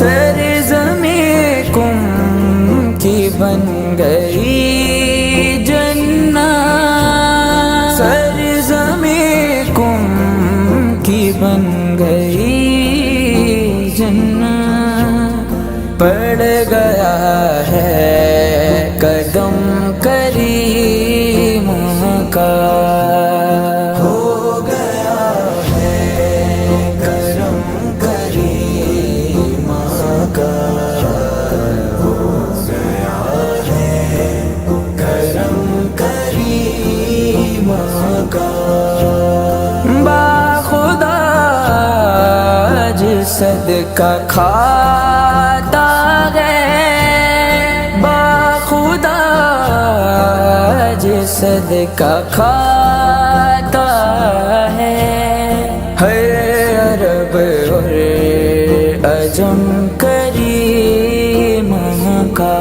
سرزمین کم کی بن گئی جنت، سرزمین کم کی بن گئی جنت، پڑ گیا ہے قدم کریم کا، ہو گیا ہے کرم کریم کا، ہو گیا ہے کرم کریم کا، باخدا جس صدقہ کھاتا ہے، باخدا جس صدقہ کھاتا ہے، ہر عرب اور عجم کریم کا،